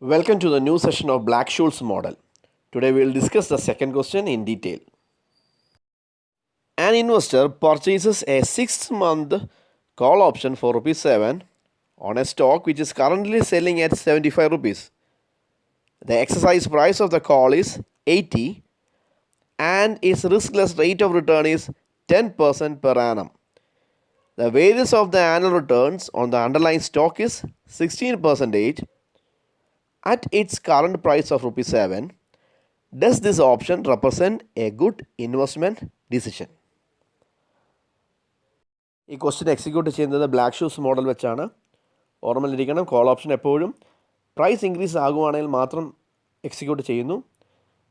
Welcome to the new session of Black-Scholes model. Today we will discuss the second question in detail. An investor purchases a 6-month call option for ₹7 on a stock which is currently selling at 75 rupees. The exercise price of the call is 80 and its riskless rate of return is 10% per annum. The variance of the annual returns on the underlying stock is 16%. At its current price of ₹7, does this option represent a good investment decision? ഈ question execute ചെയ്യുന്നത് Black ഷൂസ് model വെച്ചാണ്. ഓർമ്മയിലിരിക്കണം, call option എപ്പോഴും price increase ആകുവാണെങ്കിൽ മാത്രം execute ചെയ്യുന്നു.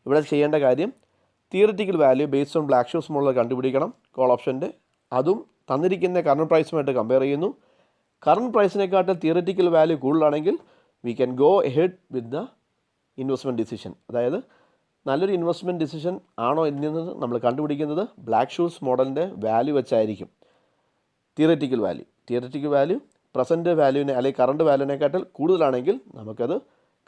ഇവിടെ ചെയ്യേണ്ട കാര്യം theoretical value based on Black ഷൂസ് മോഡൽ കണ്ടുപിടിക്കണം കോൾ ഓപ്ഷൻ്റെ. അതും തന്നിരിക്കുന്ന കറണ്ട് പ്രൈസുമായിട്ട് കമ്പയർ ചെയ്യുന്നു. കറണ്ട് പ്രൈസിനെക്കാട്ടും തിയറിറ്റിക്കൽ വാല്യൂ കൂടുതലാണെങ്കിൽ we can go ahead with the investment decision. അതായത് നല്ലൊരു ഇൻവെസ്റ്റ്മെൻറ്റ് ഡിസിഷൻ ആണോ എന്നത് നമ്മൾ കണ്ടുപിടിക്കുന്നത് ബ്ലാക്ക് ഷൂസ് മോഡലിൻ്റെ വാല്യൂ വെച്ചായിരിക്കും. തിയററ്റിക്കൽ വാല്യൂ പ്രസൻറ്റ് വാല്യൂവിനെ അല്ലെങ്കിൽ കറണ്ട് വാല്യൂവിനെക്കാട്ടിൽ കൂടുതലാണെങ്കിൽ നമുക്കത്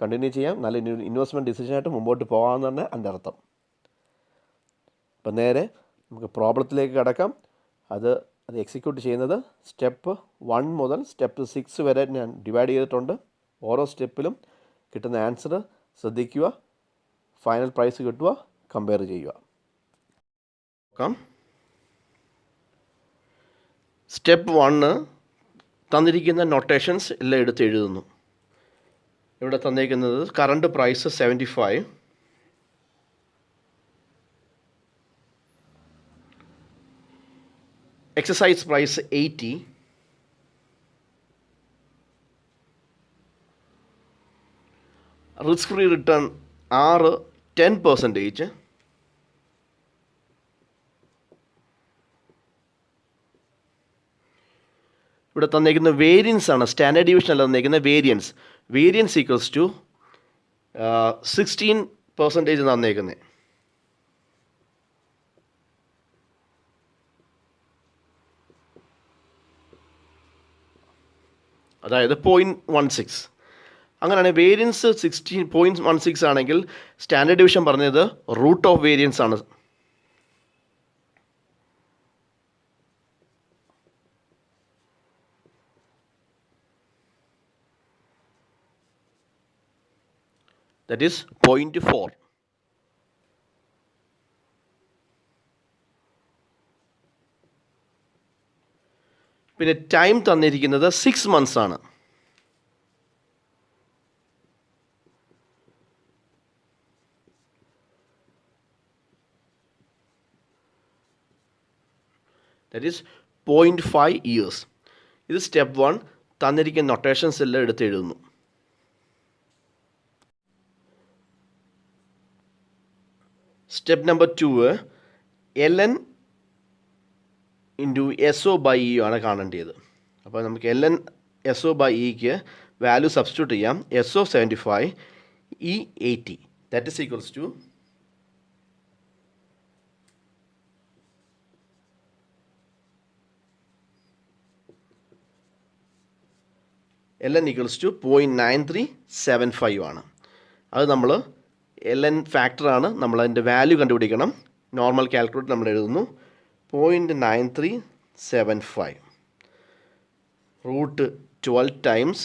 കണ്ടിന്യൂ ചെയ്യാം, നല്ല ഇൻവെസ്റ്റ്മെൻറ്റ് ഡിസിഷനായിട്ട് മുമ്പോട്ട് പോകാമെന്നാണ് എൻ്റെ അർത്ഥം. അപ്പം നേരെ നമുക്ക് പ്രോബ്ലത്തിലേക്ക് കടക്കാം. അത് എക്സിക്യൂട്ട് ചെയ്യുന്നത് സ്റ്റെപ്പ് 1 മുതൽ സ്റ്റെപ്പ് 6 വരെ ഞാൻ ഡിവൈഡ് ചെയ്തിട്ടുണ്ട്. ഓരോ സ്റ്റെപ്പിലും കിട്ടുന്ന ആൻസർ ശ്രദ്ധിക്കുക, ഫൈനൽ പ്രൈസ് കിട്ടുക, കമ്പയർ ചെയ്യുക. സ്റ്റെപ്പ് 1 തന്നിരിക്കുന്ന നൊട്ടേഷൻസ് എല്ലാം എടുത്ത് എഴുതുന്നു. ഇവിടെ തന്നിരിക്കുന്നത് current price 75, exercise price 80, risk free return 10%. ഇവിടെ തന്നേക്കുന്ന വേരിയൻസ് ആണ്, സ്റ്റാൻഡേർഡ് ഡിവിഷൻ അല്ല തന്നേക്കുന്ന വേരിയൻസ് ഈക്വൽസ് ടു 16% തന്നേക്കുന്നത്. അതായത് 0.16. അങ്ങനെയാണെങ്കിൽ വേരിയൻസ് 16.16 ആണെങ്കിൽ സ്റ്റാൻഡേർഡ് ഡിവിഷൻ പറഞ്ഞത് റൂട്ട് ഓഫ് വേരിയൻസ് ആണ്. That is 0.4. പിന്നെ ടൈം തന്നിരിക്കുന്നത് 6 months ആണ്. That is 0.5 years. ഇത് സ്റ്റെപ്പ് 1 തന്നിരിക്കുന്ന നൊട്ടേഷൻസ് എല്ലാം എടുത്ത് എഴുതുന്നു. Step number 2 LN into SO/E ആണ് കാണേണ്ടത്. അപ്പോൾ നമുക്ക് LN SO/Eക്ക് വാല്യൂ സബ്സ്റ്റിറ്റ്യൂട്ട് ചെയ്യാം. SO 75, E 80. That is equals to LN equals to 0.9375 ആണ്. അത് നമ്മൾ LN ഫാക്ടറാണ്, നമ്മളതിൻ്റെ വാല്യൂ കണ്ടുപിടിക്കണം. നോർമൽ കാൽക്കുലേറ്റർ നമ്മൾ എഴുതുന്നു 0.9375 റൂട്ട് 12 ടൈംസ്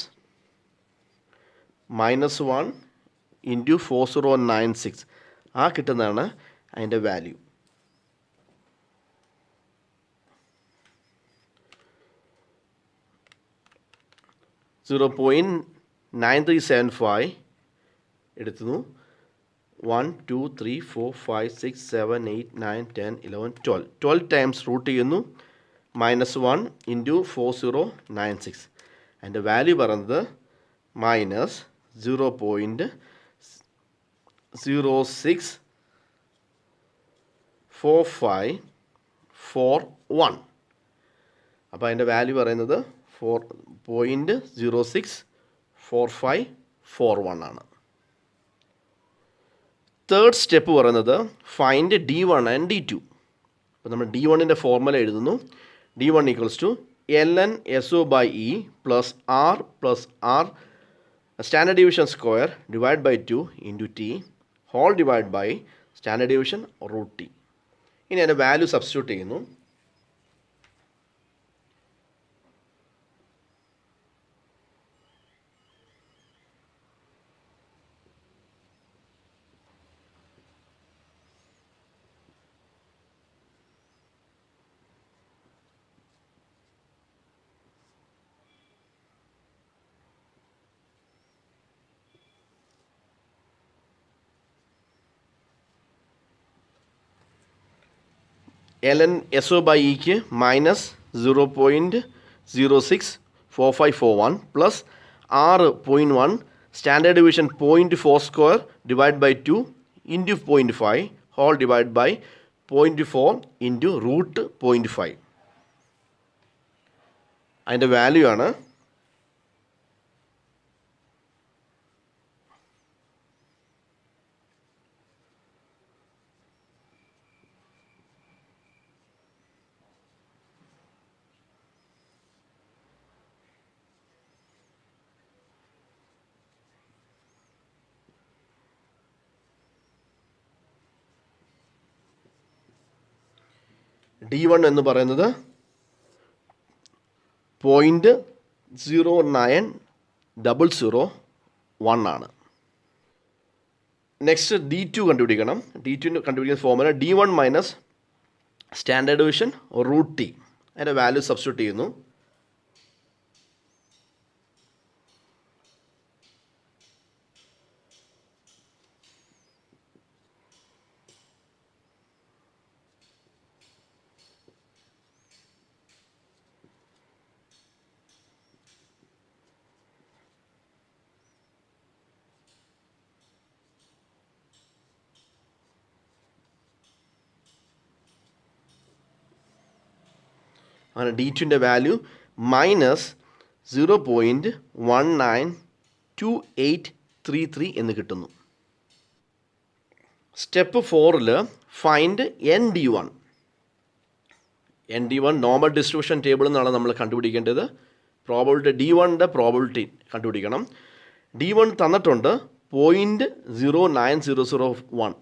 -1 ഇൻറ്റു 4096. ആ കിട്ടുന്നതാണ് അതിൻ്റെ വാല്യൂ. (0.9375) എടുത്തുന്നു. 1 2 3 4 5 6 7 8 9 10 11 12 ടൈംസ് റൂട്ട് ചെയ്യുന്നു. -1 ഇൻറ്റു 4096. അതിൻ്റെ വാല്യൂ പറയുന്നത് -0.064541. അപ്പോൾ അതിൻ്റെ വാല്യൂ പറയുന്നത് 0.064541 ആണ്. തേർഡ് സ്റ്റെപ്പ് പറയുന്നത് ഫൈൻഡ് D1 ആൻഡ് D2. അപ്പോൾ നമ്മൾ D1ൻ്റെ ഫോർമുല എഴുതുന്നു. D1 equals to LN SO/E plus R standard division square divide by 2 into T whole divide by standard division root T. ഇനി അതിൻ്റെ വാല്യൂ സബ്സ്റ്റിറ്റ്യൂട്ട് ചെയ്യുന്നു. ln SO by Eക്ക് -0.064541 plus 6.1 standard division 0.4 square divide by 2 into 0.5 whole divide by 0.4 into root 0.5. അതിൻ്റെ value ആണ് D1 എന്ന് പറയുന്നത് 0.09001 ആണ്. Next D2 കണ്ടുപിടിക്കണം. D2 കണ്ടുപിടിക്കുന്ന formula D1 minus standard division root T. അതിൻ്റെ വാല്യൂ സബ്സ്റ്റിറ്റ്യൂട്ട് ചെയ്യുന്നു. അങ്ങനെ D2ൻ്റെ വാല്യൂ -0.192833 എന്ന് കിട്ടുന്നു. സ്റ്റെപ്പ് 4ൽ find ND1. ND1 normal distribution ടേബിളിൽ നിന്നാണ് നമ്മൾ കണ്ടുപിടിക്കേണ്ടത്. പ്രോബബിലിറ്റി D1ൻ്റെ പ്രോബബിലിറ്റി കണ്ടുപിടിക്കണം. D1 തന്നിട്ടുണ്ട് 0.09001.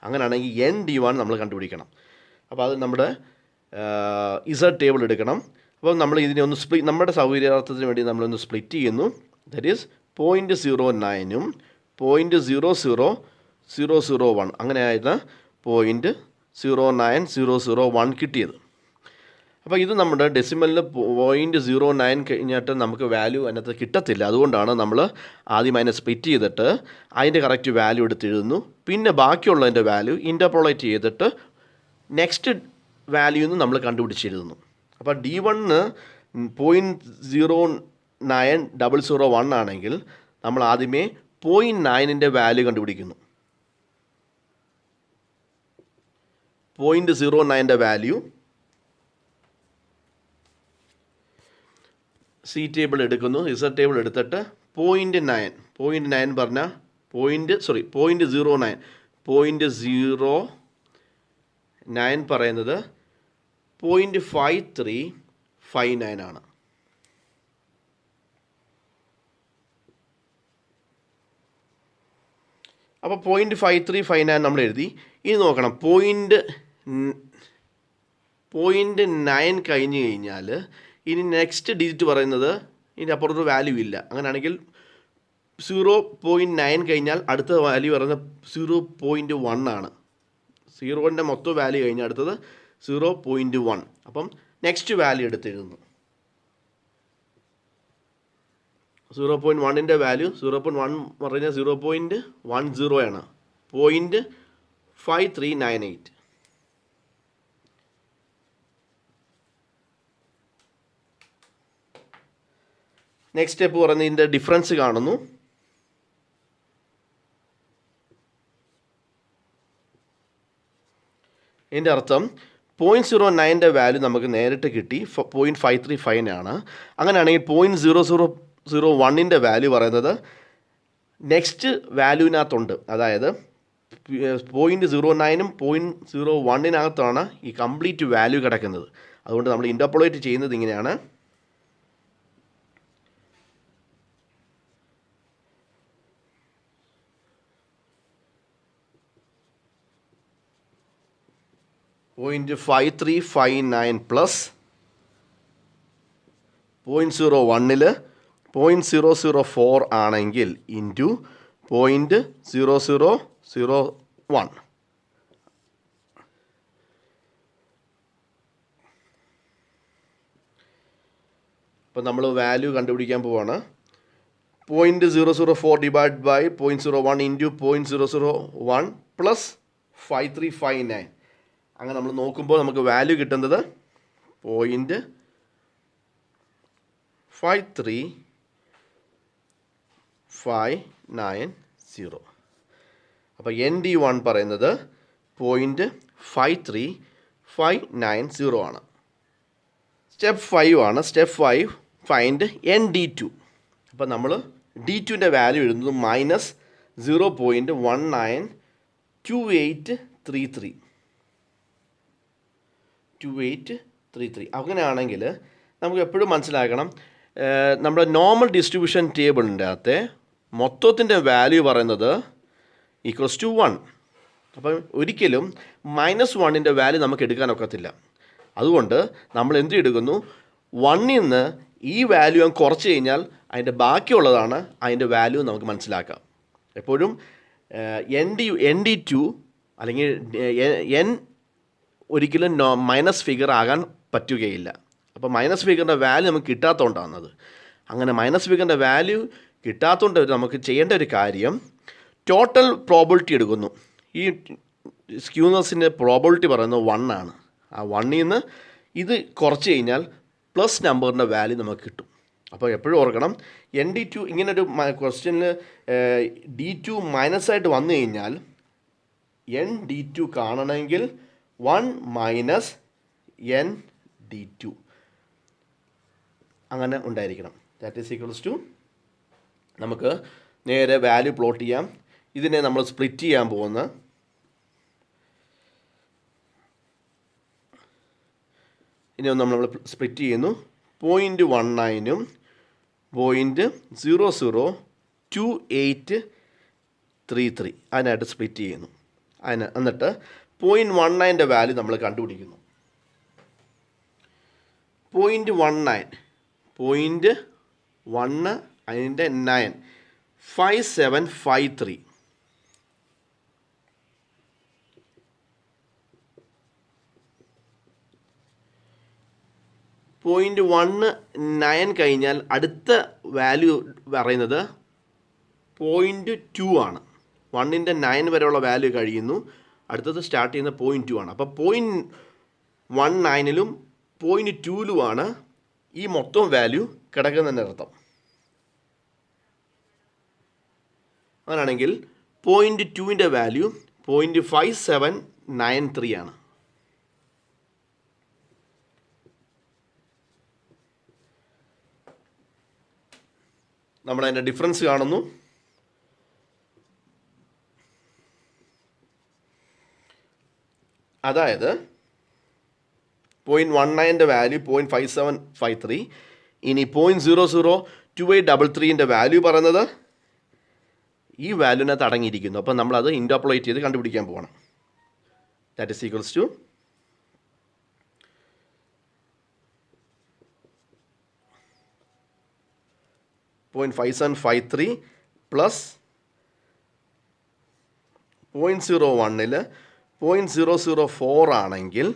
അങ്ങനെയാണെങ്കിൽ ND1 നമ്മൾ കണ്ടുപിടിക്കണം. അപ്പോൾ അത് നമ്മുടെ ഇസഡ് ടേബിൾ എടുക്കണം. അപ്പോൾ നമ്മൾ ഇതിനെ ഒന്ന് നമ്മുടെ സൗകര്യാർത്ഥത്തിന് വേണ്ടി നമ്മളൊന്ന് സ്പ്ലിറ്റ് ചെയ്യുന്നു. ദറ്റ് ഈസ് 0.09ഉം 0.00001 അങ്ങനെയായിരുന്നു 0.09001 കിട്ടിയത്. അപ്പോൾ ഇത് നമ്മുടെ ഡെസിമലിൽ 0.09 കഴിഞ്ഞിട്ട് നമുക്ക് വാല്യൂ അതിനകത്ത് കിട്ടത്തില്ല. അതുകൊണ്ടാണ് നമ്മൾ ആദ്യം അതിനെ സ്പ്ലിറ്റ് ചെയ്തിട്ട് അതിൻ്റെ കറക്റ്റ് വാല്യൂ എടുത്ത് എഴുതുന്നു. പിന്നെ ബാക്കിയുള്ളതിൻ്റെ വാല്യൂ ഇൻ്റർപോളേറ്റ് ചെയ്തിട്ട് നെക്സ്റ്റ് വാല്യൂന്ന് നമ്മൾ കണ്ടുപിടിച്ചിരുന്നു. അപ്പോൾ D1 0.09001 ആണെങ്കിൽ നമ്മൾ ആദ്യമേ 0.9ൻ്റെ വാല്യൂ കണ്ടുപിടിക്കുന്നു. 0.09ൻ്റെ വാല്യൂ സി ടേബിൾ എടുക്കുന്നു. ഇസഡ് ടേബിൾ എടുത്തിട്ട് 0.9 പറഞ്ഞാൽ 0.09 പറയുന്നത് 0.5359 ആണ്. അപ്പോൾ 0.5359 നമ്മൾ എഴുതി. ഇനി നോക്കണം 0.9 കഴിഞ്ഞ് കഴിഞ്ഞാൽ ഇനി നെക്സ്റ്റ് ഡിജിറ്റ് പറയുന്നത് ഇനി അപ്പുറത്ത് വാല്യൂ ഇല്ല. അങ്ങനെയാണെങ്കിൽ 0.9 കഴിഞ്ഞാൽ അടുത്ത വാല്യൂ പറയുന്നത് 0.1 ആണ്. 0ൻ്റെ മൊത്തം വാല്യൂ കഴിഞ്ഞാൽ അടുത്തത് 0.1. അപ്പം നെക്സ്റ്റ് വാല്യൂ എടുത്തെഴുതുന്നു. 0.1ൻ്റെ വാല്യൂ 0.1 പറഞ്ഞാൽ 0.10 ആണ്. 0.5398. നെക്സ്റ്റ് സ്റ്റെപ്പ് പറയുന്നത് ഇതിൻ്റെ ഡിഫറൻസ് കാണുന്നു. ഇതിൻ്റെ അർത്ഥം 0.09ൻ്റെ വാല്യൂ നമുക്ക് നേരിട്ട് കിട്ടി 0.535 ആണ്. അങ്ങനെയാണെങ്കിൽ 0.0001ൻ്റെ വാല്യൂ പറയുന്നത് നെക്സ്റ്റ് വാല്യൂവിനകത്തുണ്ട്. അതായത് 0.09ഉം 0.01 ഈ കംപ്ലീറ്റ് വാല്യൂ കിടക്കുന്നത്. അതുകൊണ്ട് നമ്മൾ ഇൻ്റർപോളേറ്റ് ചെയ്യുന്നത് ഇങ്ങനെയാണ്. 0.5359 പ്ലസ് 0.01 0.004 ആണെങ്കിൽ ഇൻറ്റു 0.0001. അപ്പോൾ നമ്മൾ വാല്യൂ കണ്ടുപിടിക്കാൻ പോവാണ്. 0.004 ഡിവൈഡ് ബൈ 0.01 ഇൻറ്റു 0.001 പ്ലസ് 5359. അങ്ങനെ നമ്മൾ നോക്കുമ്പോൾ നമുക്ക് വാല്യൂ കിട്ടുന്നത് 0.5359. അപ്പോൾ ND1 പറയുന്നത് 0.5359 ആണ്. സ്റ്റെപ്പ് 5 ആണ്. Step 5 find ND2. അപ്പോൾ നമ്മൾ D2ൻ്റെ വാല്യൂ എഴുതുന്നത് -0.192833. അങ്ങനെയാണെങ്കിൽ നമുക്ക് എപ്പോഴും മനസ്സിലാക്കണം, നമ്മുടെ നോർമൽ ഡിസ്ട്രിബ്യൂഷൻ ടേബിളിൻ്റെ അകത്തെ മൊത്തത്തിൻ്റെ വാല്യൂ പറയുന്നത് =1. അപ്പം ഒരിക്കലും -1ൻ്റെ വാല്യൂ നമുക്ക് എടുക്കാനൊക്കത്തില്ല. അതുകൊണ്ട് നമ്മൾ എന്ത് എടുക്കുന്നു, 1ൽ നിന്ന് ഈ വാല്യൂ കുറച്ച് കഴിഞ്ഞാൽ അതിൻ്റെ ബാക്കിയുള്ളതാണ് അതിൻ്റെ വാല്യൂ നമുക്ക് മനസ്സിലാക്കാം. എപ്പോഴും ND2 അല്ലെങ്കിൽ N ഒരിക്കലും മൈനസ് ഫിഗർ ആകാൻ പറ്റുകയില്ല. അപ്പോൾ മൈനസ് ഫിഗറിൻ്റെ വാല്യൂ നമുക്ക് കിട്ടാത്തതുകൊണ്ടാണത്. അങ്ങനെ മൈനസ് ഫിഗറിൻ്റെ വാല്യൂ കിട്ടാത്തതുകൊണ്ട് നമുക്ക് ചെയ്യേണ്ട ഒരു കാര്യം, ടോട്ടൽ പ്രോബിലിറ്റി എടുക്കുന്നു. ഈ സ്ക്യൂനെസ്സിൻ്റെ പ്രോബിലിറ്റി പറയുന്നത് 1 ആണ്. ആ 1ൽ നിന്ന് ഇത് കുറച്ച് കഴിഞ്ഞാൽ പ്ലസ് നമ്പറിൻ്റെ വാല്യൂ നമുക്ക് കിട്ടും. അപ്പോൾ എപ്പോഴും ഓർക്കണം, ND2 ഇങ്ങനൊരു ക്വസ്റ്റ്യനിൽ D2 മൈനസായിട്ട് വന്നു കഴിഞ്ഞാൽ ND2 കാണണമെങ്കിൽ 1 മൈനസ് ND2 അങ്ങനെ ഉണ്ടായിരിക്കണം. ദാറ്റ് ഈസ് ഈക്വൽസ് ടു, നമുക്ക് നേരെ വാല്യൂ പ്ലോട്ട് ചെയ്യാം. ഇതിനെ നമ്മൾ സ്പ്ലിറ്റ് ചെയ്യാൻ പോകുന്ന ഇനി നമ്മൾ സ്പ്ലിറ്റ് ചെയ്യുന്നു. 0.19ഉം 0.002833 അതിനായിട്ട് സ്പ്ലിറ്റ് ചെയ്യുന്നു. എന്നിട്ട് 0.19ൻ്റെ വാല്യൂ നമ്മൾ കണ്ടുപിടിക്കുന്നു. 0.19 അതിൻ്റെ 9 5753. 0.19 കഴിഞ്ഞാൽ അടുത്ത വാല്യൂ പറയുന്നത് 0.2 ആണ്. 1ൻ്റെ 9 വരെയുള്ള വാല്യൂ കഴിയുന്നു, അടുത്തത് സ്റ്റാർട്ട് ചെയ്യുന്ന 0.2 ആണ്. അപ്പോൾ 0.19ലും 0.2ലുമാണ് ഈ മൊത്തം വാല്യൂ കിടക്കുന്നതിൻ്റെ അർത്ഥം. അങ്ങനെയാണെങ്കിൽ 0.2ൻ്റെ വാല്യൂ 0.5793 ആണ്. നമ്മളതിൻ്റെ ഡിഫറൻസ് കാണുന്നു. അതായത് 0.19ൻ്റെ വാല്യൂ 0.5753. ഇനി 0.002833ൻ്റെ വാല്യൂ പറയുന്നത് ഈ വാല്യൂവിനകത്ത് അടങ്ങിയിരിക്കുന്നു. അപ്പോൾ നമ്മളത് ഇൻറ്റർപോളേറ്റ് ചെയ്ത് കണ്ടുപിടിക്കാൻ പോകണം. That is equals to 0.5753 plus 0.01ൽ 0.004 ആണെങ്കിൽ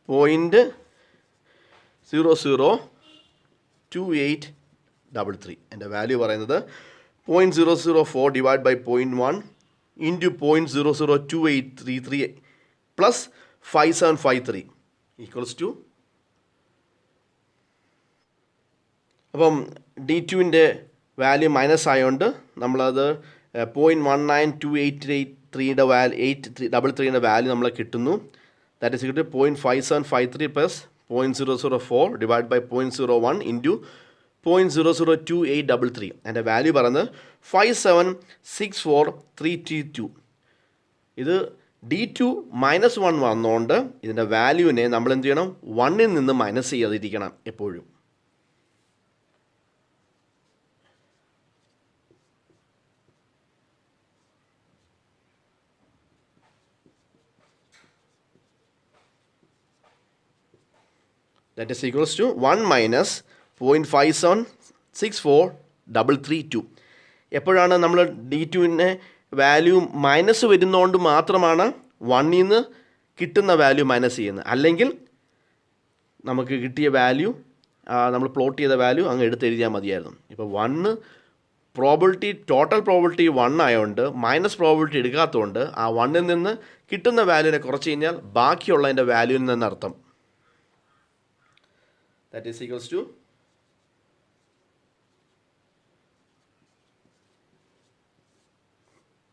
0.002833. എൻ്റെ വാല്യൂ പറയുന്നത് 0.004 divide by 0.1 into 0.002833 plus 5753 equals to, അപ്പം D2ൻ്റെ വാല്യൂ മൈനസ് ആയതുകൊണ്ട് നമ്മളത് 0.192833യുടെ വാല്യൂ 833യുടെ വാല്യൂ നമ്മൾ കിട്ടുന്നു. That is equal to 0.5753 plus 0.004 divide by 0.01 into 0.002833. അതിൻ്റെ വാല്യൂ പറയുന്നത് 5764322. ഇത് D2 -1 വന്നുകൊണ്ട് ഇതിൻ്റെ വാല്യൂവിനെ നമ്മൾ എന്ത് ചെയ്യണം, 1ൽ നിന്ന് മൈനസ് ചെയ്യാതിരിക്കണം എപ്പോഴും. That is equals to 1 minus 0.576432. എപ്പോഴാണ് നമ്മൾ D2നെ വാല്യൂ മൈനസ് വരുന്നതുകൊണ്ട് മാത്രമാണ് 1ൽ നിന്ന് കിട്ടുന്ന വാല്യൂ മൈനസ് ചെയ്യുന്നത്. അല്ലെങ്കിൽ നമുക്ക് കിട്ടിയ വാല്യൂ നമ്മൾ പ്ലോട്ട് ചെയ്ത വാല്യൂ അങ്ങ് എടുത്തെഴുതിയാൽ മതിയായിരുന്നു. ഇപ്പോൾ 1 പ്രോബിലിറ്റി ടോട്ടൽ പ്രോബിലിറ്റി 1 ആയതുകൊണ്ട് മൈനസ് പ്രോബിലിറ്റി എടുക്കാത്തതുകൊണ്ട് ആ 1ൽ നിന്ന് കിട്ടുന്ന വാല്യൂവിനെ കുറച്ച് കഴിഞ്ഞാൽ ബാക്കിയുള്ളതിൻ്റെ വാല്യൂവിൽ നിന്നർത്ഥം. That is equals to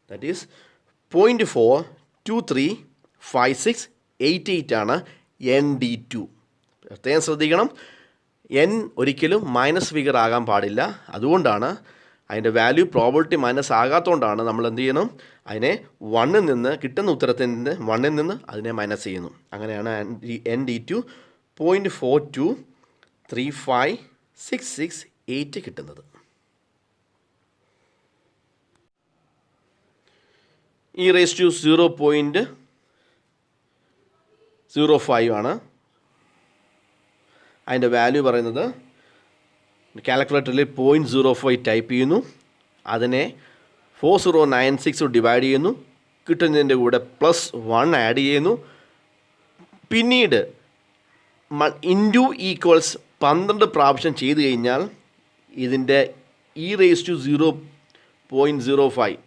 that is 0.4235688 ആണ് ND2. പ്രത്യേകം ശ്രദ്ധിക്കണം, n ഒരിക്കലും മൈനസ് ഫിഗർ ആകാൻ പാടില്ല. അതുകൊണ്ടാണ് അതിൻ്റെ വാല്യൂ പ്രോബിലിറ്റി മൈനസ് ആകാത്തതുകൊണ്ടാണ് നമ്മൾ എന്ത് ചെയ്യണം, അതിനെ 1ൽ നിന്ന് കിട്ടുന്ന ഉത്തരത്തിൻ്റെ 1ൽ നിന്ന് അതിനെ മൈനസ് ചെയ്യുന്നു. അങ്ങനെയാണ് ND2 0.4235668 കിട്ടുന്നത്. e⁻0.05 ആണ് അതിൻ്റെ വാല്യൂ പറയുന്നത്. കാൽക്കുലേറ്ററിൽ 0.05 ടൈപ്പ് ചെയ്യുന്നു, അതിനെ 4096 ഡിവൈഡ് ചെയ്യുന്നു, കിട്ടുന്നതിൻ്റെ കൂടെ +1 ആഡ് ചെയ്യുന്നു, പിന്നീട് ഇൻറ്റു ഈക്വൽസ് 12 പ്രാവശ്യം ചെയ്ത് കഴിഞ്ഞാൽ ഇതിൻ്റെ e⁻0.05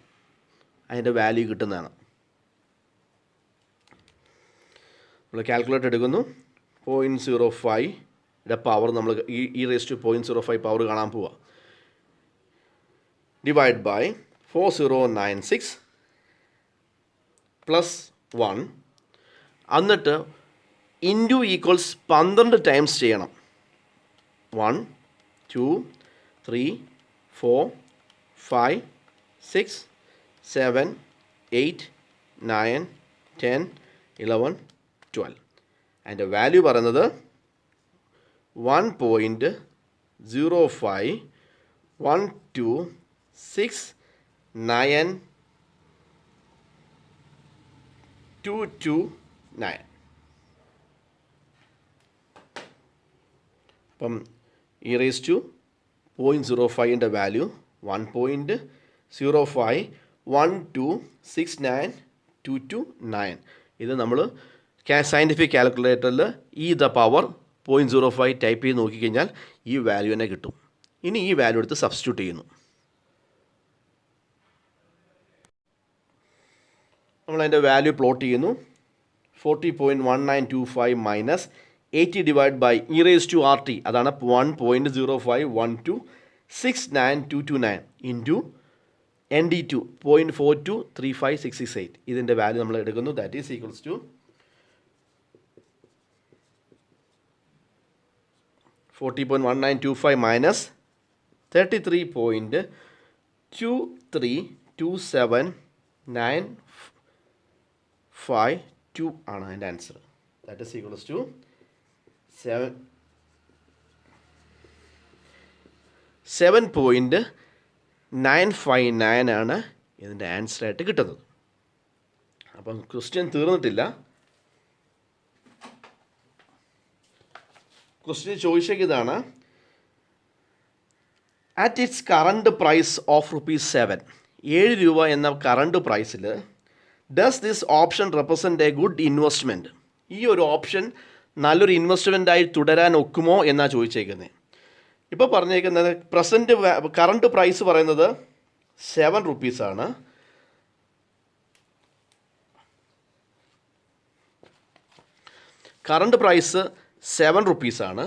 അതിൻ്റെ വാല്യൂ കിട്ടുന്നതാണ്. നമ്മൾ കാൽക്കുലേറ്റർ എടുക്കുന്നു, 0.05യുടെ പവർ നമ്മൾ e⁻0.05 പവർ കാണാൻ പോവുക. ഡിവൈഡ് ബൈ 4096 +1, എന്നിട്ട് ഇൻറ്റു ഈക്വൽസ് 12 ടൈംസ് ചെയ്യണം. 1 2 3 4 5 6 7 8 9 10 11 12. അതിൻ്റെ വാല്യൂ പറയുന്നത് 1.051269229. അപ്പം e⁻0.05ൻ്റെ വാല്യൂ 1.051269229. ഇത് നമ്മൾ സയൻറ്റിഫിക് കാൽക്കുലേറ്ററിൽ e⁻0.05 ടൈപ്പ് ചെയ്ത് നോക്കിക്കഴിഞ്ഞാൽ ഈ വാല്യൂ തന്നെ കിട്ടും. ഇനി ഈ വാല്യൂ എടുത്ത് സബ്സ്റ്റിറ്റ്യൂട്ട് ചെയ്യുന്നു. നമ്മളതിൻ്റെ വാല്യൂ പ്ലോട്ട് ചെയ്യുന്നു. 40.1925 മൈനസ് 80 ഡിവൈഡ് ബൈ e⁻RT, അതാണ് 1.051269229 ഇൻറ്റു ND2 0.4235668. ഇതിൻ്റെ വാല്യൂ നമ്മൾ എടുക്കുന്നു. That is equals to 40.1925 minus 33.2327952 ആണ് അതിൻ്റെ answer. That is equals to 7.959 ആണ് ഇതിൻ്റെ ആൻസറായിട്ട് കിട്ടുന്നത്. അപ്പം ക്വസ്റ്റ്യൻ തീർന്നിട്ടില്ല. ക്വസ്റ്റ്യൻ ചോദിച്ചതാണ്, at its current price of ₹7, 7 രൂപ എന്ന കറണ്ട് പ്രൈസിൽ does this option represent a good investment? ഈ ഒരു ഓപ്ഷൻ നല്ലൊരു ഇൻവെസ്റ്റ്മെൻറ്റായി തുടരാൻ ഒക്കുമോ എന്നാണ് ചോദിച്ചേക്കുന്നത്. ഇപ്പോൾ പറഞ്ഞേക്കുന്നത് കറണ്ട് പ്രൈസ് പറയുന്നത് 7 റുപ്പീസാണ്. കറണ്ട് പ്രൈസ് 7 റുപ്പീസാണ്.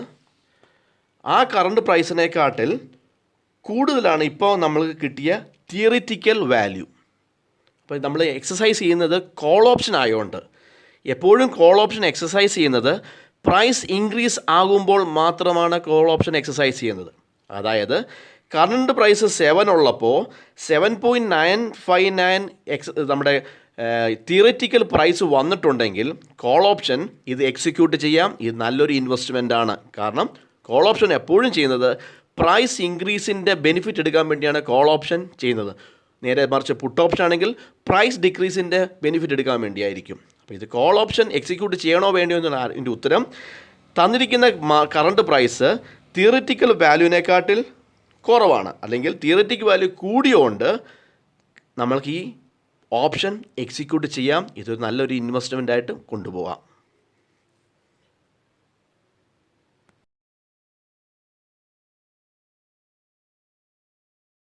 ആ കറണ്ട് പ്രൈസിനെക്കാട്ടിൽ കൂടുതലാണ് ഇപ്പോൾ നമ്മൾക്ക് കിട്ടിയ തിയറിറ്റിക്കൽ വാല്യൂ. അപ്പോൾ നമ്മൾ എക്സസൈസ് ചെയ്യുന്നത് കോൾ ഓപ്ഷൻ ആയതുകൊണ്ട് എപ്പോഴും കോൾ ഓപ്ഷൻ എക്സസൈസ് ചെയ്യുന്നത് പ്രൈസ് ഇൻക്രീസ് ആകുമ്പോൾ മാത്രമാണ് കോൾ ഓപ്ഷൻ എക്സസൈസ് ചെയ്യുന്നത്. അതായത് കറണ്ട് പ്രൈസ് 7 ഉള്ളപ്പോൾ 7.959 നമ്മുടെ തിയറിറ്റിക്കൽ പ്രൈസ് വന്നിട്ടുണ്ടെങ്കിൽ കോൾ ഓപ്ഷൻ ഇത് എക്സിക്യൂട്ട് ചെയ്യാം. ഇത് നല്ലൊരു ഇൻവെസ്റ്റ്മെൻ്റ് ആണ്. കാരണം കോൾ ഓപ്ഷൻ എപ്പോഴും ചെയ്യുന്നത് പ്രൈസ് ഇൻക്രീസിൻ്റെ ബെനിഫിറ്റ് എടുക്കാൻ വേണ്ടിയാണ് കോൾ ഓപ്ഷൻ ചെയ്യുന്നത്. നേരെ മറിച്ച് പുട്ട് ഓപ്ഷൻ ആണെങ്കിൽ പ്രൈസ് ഡിക്രീസിൻ്റെ ബെനിഫിറ്റ് എടുക്കാൻ വേണ്ടിയായിരിക്കും. അപ്പോൾ ഇത് കോൾ ഓപ്ഷൻ എക്സിക്യൂട്ട് ചെയ്യണോ വേണ്ടിയോ എന്നുള്ള ഇതിൻ്റെ ഉത്തരം തന്നിരിക്കുന്ന കറണ്ട് പ്രൈസ് തിയറിറ്റിക്കൽ വാല്യൂവിനെക്കാട്ടിൽ കുറവാണ്, അല്ലെങ്കിൽ തിയറിറ്റിക്കൽ വാല്യൂ കൂടിയോണ്ട് നമ്മൾക്ക് ഈ ഓപ്ഷൻ എക്സിക്യൂട്ട് ചെയ്യാം. ഇതൊരു നല്ലൊരു ഇൻവെസ്റ്റ്മെൻ്റ് ആയിട്ട് കൊണ്ടുപോകാം.